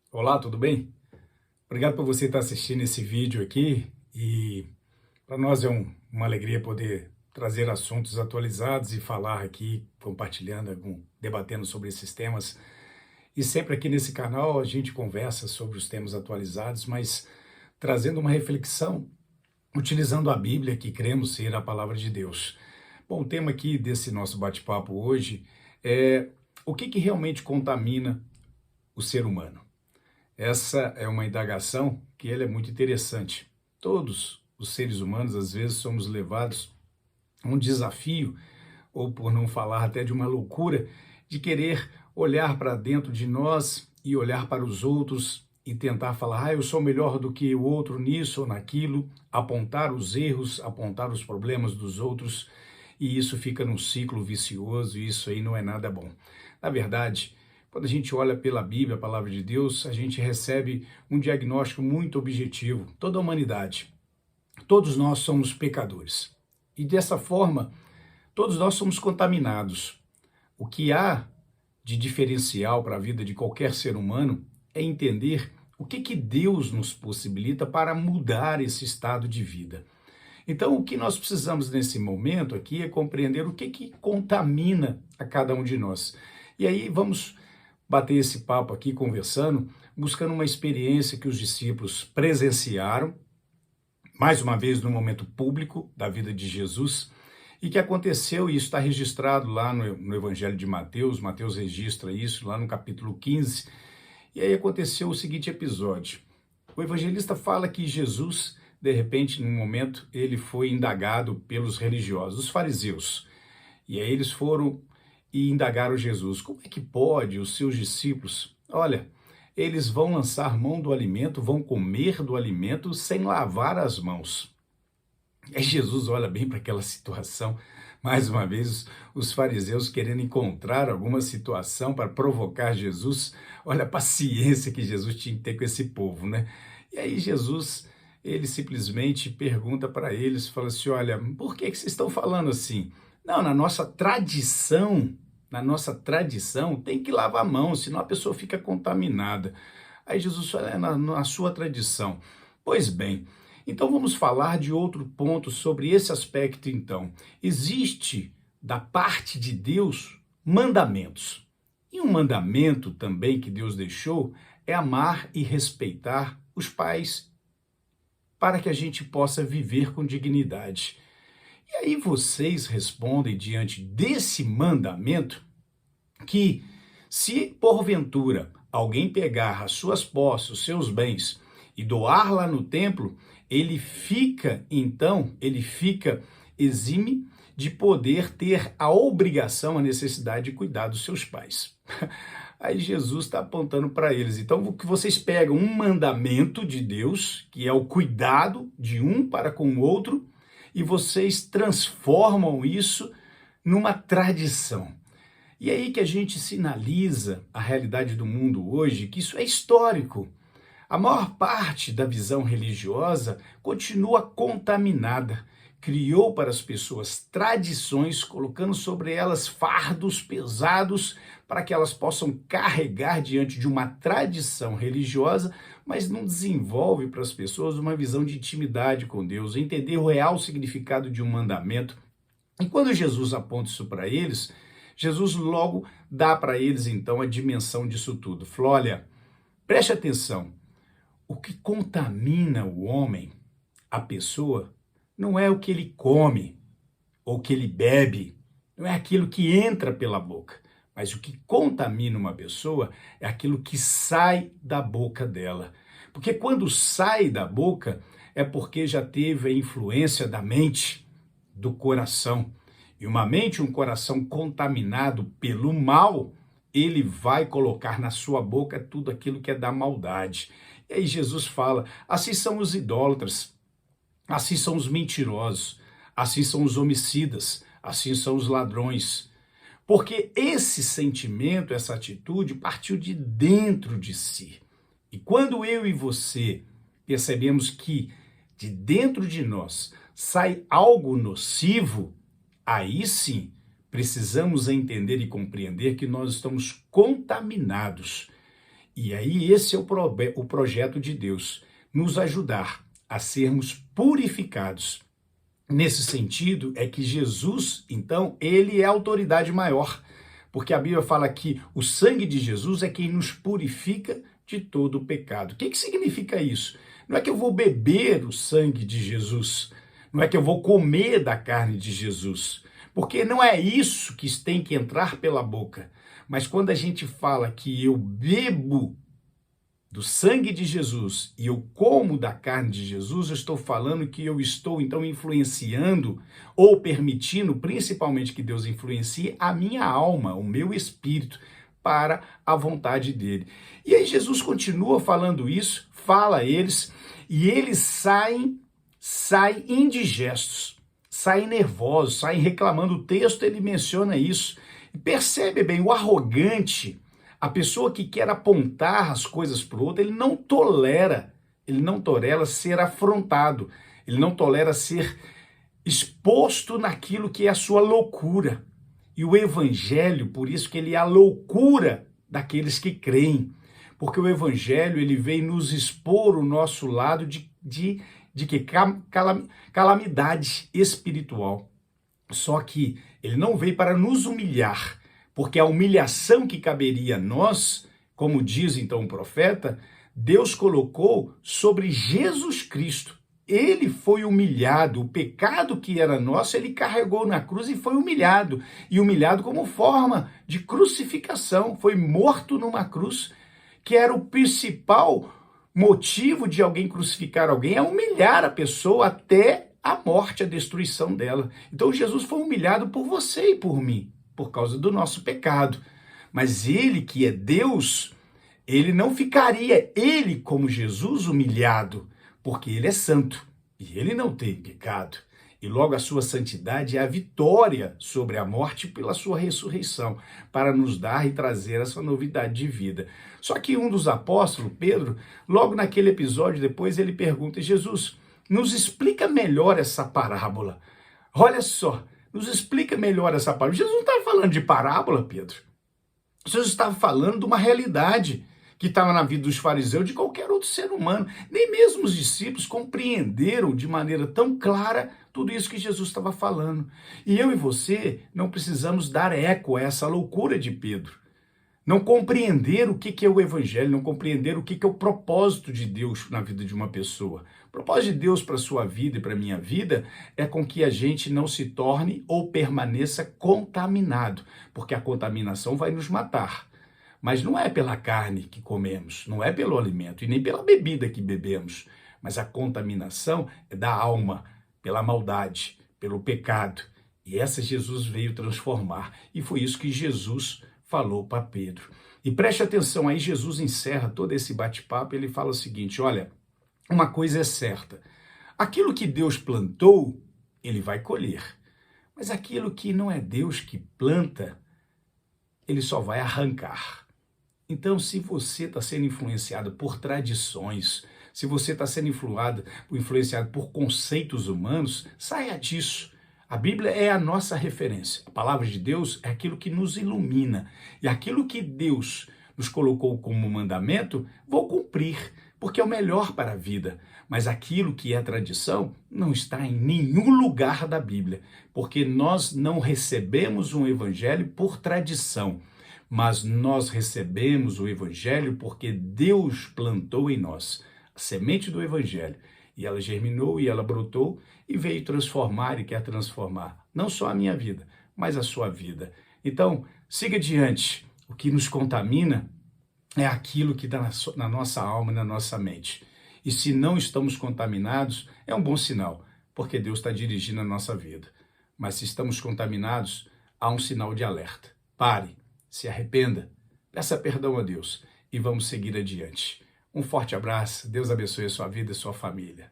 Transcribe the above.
Olá, tudo bem? Obrigado por você estar assistindo esse vídeo aqui e para nós é uma alegria poder trazer assuntos atualizados e falar aqui, compartilhando, debatendo sobre esses temas. E sempre aqui nesse canal a gente conversa sobre os temas atualizados, mas trazendo uma reflexão, utilizando a Bíblia, que cremos ser a palavra de Deus. Bom, o tema aqui desse nosso bate-papo hoje é o que realmente contamina o ser humano. Essa é uma indagação que é muito interessante. Todos os seres humanos, às vezes, somos levados a um desafio, ou por não falar até de uma loucura, de querer olhar para dentro de nós e olhar para os outros e tentar falar, eu sou melhor do que o outro nisso ou naquilo, apontar os erros, apontar os problemas dos outros, e isso fica num ciclo vicioso, e isso aí não é nada bom. Na verdade, quando a gente olha pela Bíblia, a palavra de Deus, a gente recebe um diagnóstico muito objetivo. Toda a humanidade, todos nós somos pecadores. E dessa forma, todos nós somos contaminados. O que há de diferencial para a vida de qualquer ser humano é entender o que Deus nos possibilita para mudar esse estado de vida. Então, o que nós precisamos nesse momento aqui é compreender o que contamina a cada um de nós. E aí vamos bater esse papo aqui conversando, buscando uma experiência que os discípulos presenciaram, mais uma vez no momento público da vida de Jesus, e que aconteceu, e isso está registrado lá no Evangelho de Mateus, Mateus registra isso lá no capítulo 15, e aí aconteceu o seguinte episódio. O evangelista fala que Jesus, de repente, num momento, ele foi indagado pelos religiosos, os fariseus, e aí eles foram e indagaram Jesus, como é que pode os seus discípulos, olha, eles vão lançar mão do alimento, vão comer do alimento sem lavar as mãos. Aí Jesus olha bem para aquela situação, mais uma vez os fariseus querendo encontrar alguma situação para provocar Jesus, olha a paciência que Jesus tinha que ter com esse povo, né? E aí Jesus, ele simplesmente pergunta para eles, fala assim, olha, por que vocês estão falando assim? Não, na nossa tradição tem que lavar a mão, senão a pessoa fica contaminada. Aí Jesus fala, na sua tradição. Pois bem, então vamos falar de outro ponto sobre esse aspecto então. Existe, da parte de Deus, mandamentos. E um mandamento também que Deus deixou é amar e respeitar os pais, para que a gente possa viver com dignidade. E aí vocês respondem diante desse mandamento que se porventura alguém pegar as suas posses, os seus bens e doar lá no templo, ele fica exime de poder ter a obrigação, a necessidade de cuidar dos seus pais. Aí Jesus está apontando para eles. Então, que vocês pegam um mandamento de Deus, que é o cuidado de um para com o outro, e vocês transformam isso numa tradição. E aí que a gente sinaliza a realidade do mundo hoje, que isso é histórico. A maior parte da visão religiosa continua contaminada. Criou para as pessoas tradições, colocando sobre elas fardos pesados para que elas possam carregar diante de uma tradição religiosa, mas não desenvolve para as pessoas uma visão de intimidade com Deus, entender o real significado de um mandamento. E quando Jesus aponta isso para eles, Jesus logo dá para eles então a dimensão disso tudo. Falou, olha, preste atenção, o que contamina o homem, a pessoa, não é o que ele come ou o que ele bebe, não é aquilo que entra pela boca, mas o que contamina uma pessoa é aquilo que sai da boca dela. Porque quando sai da boca é porque já teve a influência da mente, do coração. E uma mente, um coração contaminado pelo mal, ele vai colocar na sua boca tudo aquilo que é da maldade. E aí Jesus fala, assim são os idólatras, assim são os mentirosos, assim são os homicidas, assim são os ladrões. Porque esse sentimento, essa atitude partiu de dentro de si. E quando eu e você percebemos que de dentro de nós sai algo nocivo, aí sim precisamos entender e compreender que nós estamos contaminados. E aí esse é o projeto de Deus, nos ajudar a sermos purificados. Nesse sentido, é que Jesus, então, ele é a autoridade maior, porque a Bíblia fala que o sangue de Jesus é quem nos purifica de todo o pecado. O que significa isso? Não é que eu vou beber o sangue de Jesus, não é que eu vou comer da carne de Jesus, porque não é isso que tem que entrar pela boca. Mas quando a gente fala que eu bebo do sangue de Jesus e eu como da carne de Jesus, eu estou falando que eu estou então influenciando ou permitindo, principalmente que Deus influencie a minha alma, o meu espírito, para a vontade dele. E aí Jesus continua falando isso, fala a eles, e eles saem indigestos, saem nervosos, saem reclamando. O texto ele menciona isso. E percebe bem, o arrogante, a pessoa que quer apontar as coisas para o outro, ele não tolera ser afrontado, ele não tolera ser exposto naquilo que é a sua loucura. E o evangelho, por isso que ele é a loucura daqueles que creem, porque o evangelho ele vem nos expor o nosso lado de que calamidade espiritual. Só que ele não veio para nos humilhar, porque a humilhação que caberia a nós, como diz então o profeta, Deus colocou sobre Jesus Cristo. Ele foi humilhado, o pecado que era nosso, ele carregou na cruz e foi humilhado. E humilhado como forma de crucificação, foi morto numa cruz, que era o principal motivo de alguém crucificar alguém, é humilhar a pessoa até a morte, a destruição dela. Então Jesus foi humilhado por você e por mim, por causa do nosso pecado. Mas ele, que é Deus, ele não ficaria, ele como Jesus, humilhado, porque ele é santo e ele não tem pecado. E logo a sua santidade é a vitória sobre a morte pela sua ressurreição, para nos dar e trazer essa novidade de vida. Só que um dos apóstolos, Pedro, logo naquele episódio depois ele pergunta: Jesus, nos explica melhor essa parábola. Olha só, nos explica melhor essa parábola. Jesus não estava falando de parábola, Pedro. Jesus estava falando de uma realidade que estava na vida dos fariseus, de qualquer outro ser humano. Nem mesmo os discípulos compreenderam de maneira tão clara tudo isso que Jesus estava falando. E eu e você não precisamos dar eco a essa loucura de Pedro. Não compreender o que é o evangelho, não compreender o que é o propósito de Deus na vida de uma pessoa. O propósito de Deus para a sua vida e para a minha vida é com que a gente não se torne ou permaneça contaminado, porque a contaminação vai nos matar. Mas não é pela carne que comemos, não é pelo alimento e nem pela bebida que bebemos, mas a contaminação é da alma, pela maldade, pelo pecado. E essa Jesus veio transformar. E foi isso que Jesus falou para Pedro. E preste atenção, aí Jesus encerra todo esse bate-papo, ele fala o seguinte: olha, uma coisa é certa, aquilo que Deus plantou, ele vai colher. Mas aquilo que não é Deus que planta, ele só vai arrancar. Então, se você está sendo influenciado por tradições, se você está sendo influenciado por conceitos humanos, saia disso. A Bíblia é a nossa referência. A palavra de Deus é aquilo que nos ilumina. E aquilo que Deus nos colocou como mandamento, vou cumprir, porque é o melhor para a vida. Mas aquilo que é tradição não está em nenhum lugar da Bíblia, porque nós não recebemos um evangelho por tradição, mas nós recebemos o evangelho porque Deus plantou em nós a semente do evangelho. E ela germinou e ela brotou e veio transformar e quer transformar não só a minha vida, mas a sua vida. Então, siga adiante. O que nos contamina é aquilo que está na nossa alma e na nossa mente. E se não estamos contaminados, é um bom sinal, porque Deus está dirigindo a nossa vida. Mas se estamos contaminados, há um sinal de alerta. Pare, se arrependa, peça perdão a Deus e vamos seguir adiante. Um forte abraço, Deus abençoe a sua vida e a sua família.